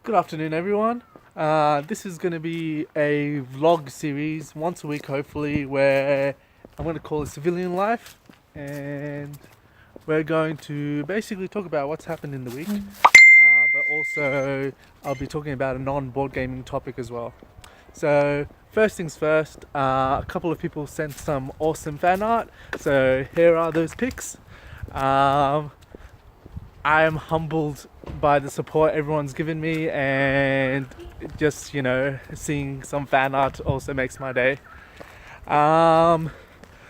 Good afternoon, everyone. This is going to be a vlog series, once a week hopefully, where I'm going to call it Civilian Life, and we're going to basically talk about what's happened in the week, but also I'll be talking about a non-board gaming topic as well. So first things first, a couple of people sent some awesome fan art, so here are those pics. I am humbled by the support everyone's given me, and just, seeing some fan art also makes my day.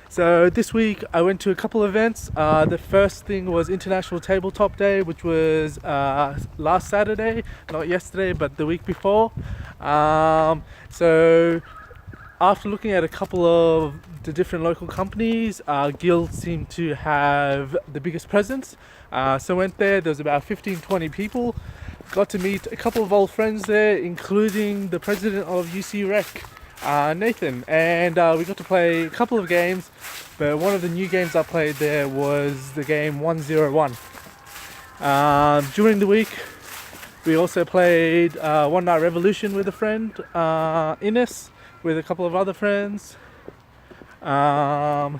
So this week I went to a couple events. The first thing was International Tabletop Day, which was last Saturday, not yesterday, but the week before. So after looking at a couple of the different local companies, guilds seemed to have the biggest presence. So went there was about 15-20 people. Got to meet a couple of old friends there, including the president of UC Rec, Nathan, and we got to play a couple of games, but one of the new games I played there was the game 101. During the week we also played One Night Revolution with a friend, Ines, with a couple of other friends, and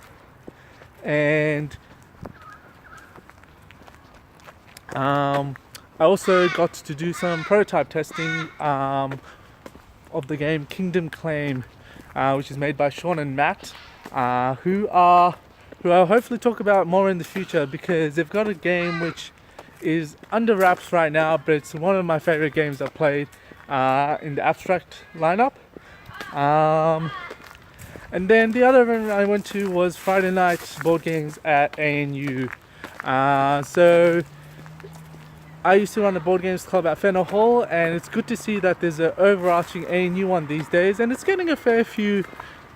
I also got to do some prototype testing of the game Kingdom Claim, which is made by Sean and Matt, who I'll hopefully talk about more in the future, because they've got a game which is under wraps right now, but it's one of my favorite games I've played in the abstract lineup. And then the other event I went to was Friday night board games at ANU. So I used to run a board games club at Fenner Hall, and it's good to see that there's an overarching ANU one these days, and it's getting a fair few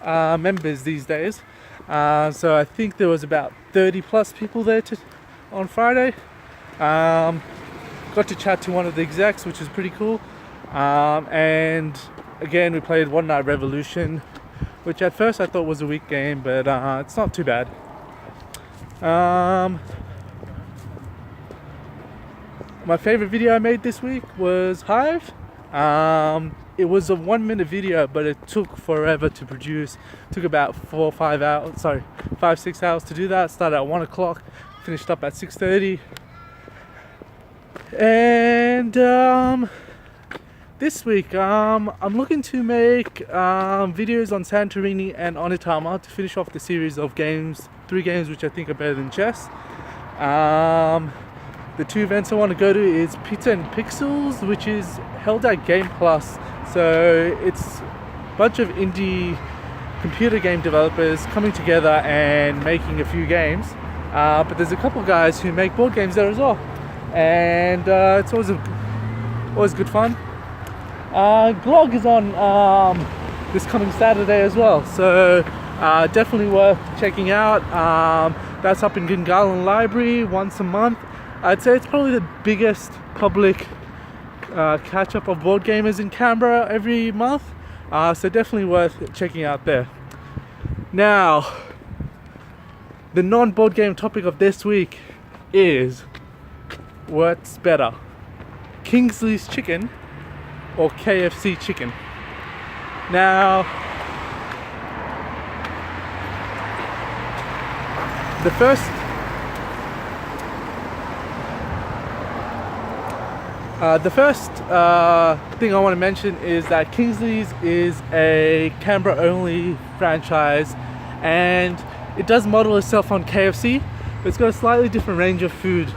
members these days. So I think there was about 30 plus people there on Friday. Got to chat to one of the execs, which is pretty cool. And again, we played One Night Revolution, which at first I thought was a weak game, but it's not too bad. My favorite video I made this week was Hive. It was a 1-minute video, but it took forever to produce. It took about 5-6 hours to do that. Started at 1 o'clock, finished up at 6:30. And this week I'm looking to make videos on Santorini and Onitama to finish off the series of games, 3 games which I think are better than chess. The 2 events I want to go to is Pizza and Pixels, which is held at Game Plus. So it's a bunch of indie computer game developers coming together and making a few games. But there's a couple of guys who make board games there as well, and it's always good fun. Glog is on this coming Saturday as well, so definitely worth checking out. That's up in Gungahlin Library once a month. I'd say it's probably the biggest public catch-up of board gamers in Canberra every month, so definitely worth checking out there. Now, the non-board game topic of this week is, what's better, Kingsleys chicken or KFC chicken? Now, the first thing I want to mention is that Kingsleys is a Canberra-only franchise, and it does model itself on KFC, but it's got a slightly different range of food.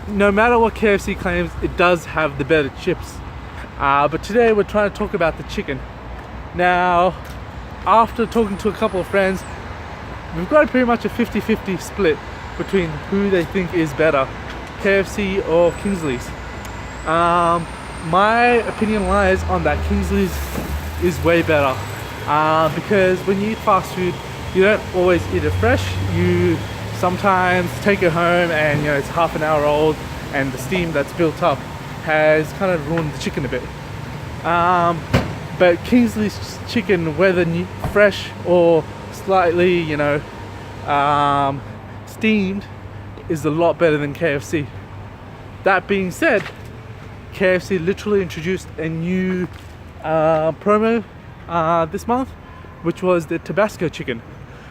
No matter what KFC claims, it does have the better chips. But today we're trying to talk about the chicken. Now, after talking to a couple of friends, we've got pretty much a 50-50 split between who they think is better, KFC or Kingsleys. My opinion lies on that Kingsleys is way better, because when you eat fast food, you don't always eat it fresh. You sometimes take it home and it's half an hour old, and the steam that's built up has kind of ruined the chicken a bit. But Kingsleys chicken, whether fresh or slightly steamed, is a lot better than KFC. That being said, KFC literally introduced a new promo this month, which was the Tabasco chicken.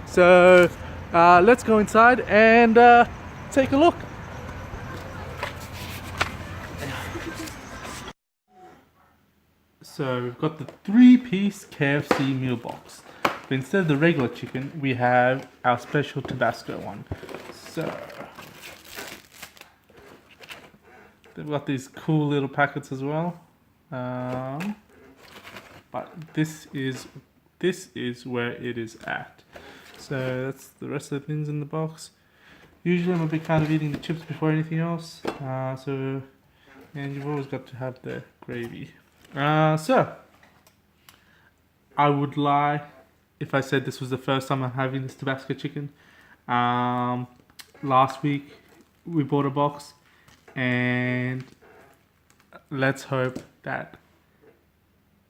So let's go inside and take a look. So we've got the 3-piece KFC meal box. But instead of the regular chicken, we have our special Tabasco one. So they've got these cool little packets as well. But this is where it is at. So that's the rest of the things in the box. Usually I'm a big fan of eating the chips before anything else. And you've always got to have the gravy. So I would lie if I said this was the first time I'm having this Tabasco chicken. Last week we bought a box, and let's hope that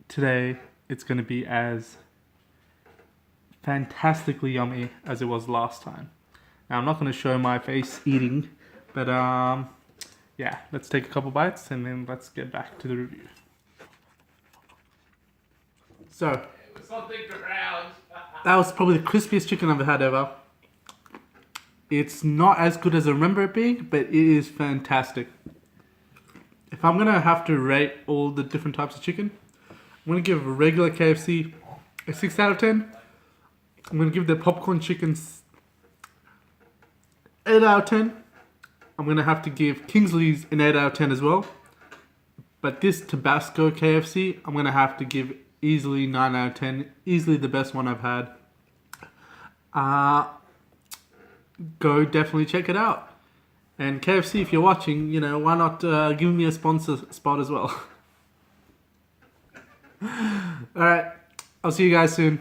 today it's going to be as fantastically yummy as it was last time. Now I'm not going to show my face eating, but yeah, let's take a couple bites and then let's get back to the review. So, that was probably the crispiest chicken I've had ever. It's not as good as I remember it being, but it is fantastic. If I'm gonna have to rate all the different types of chicken, I'm gonna give a regular KFC a 6 out of 10. I'm gonna give the popcorn chickens 8 out of 10. I'm gonna have to give Kingsleys an 8 out of 10 as well. But this Tabasco KFC, I'm gonna have to give easily 9 out of 10. Easily the best one I've had. Go definitely check it out. And KFC, if you're watching, you know, why not give me a sponsor spot as well. Alright, I'll see you guys soon.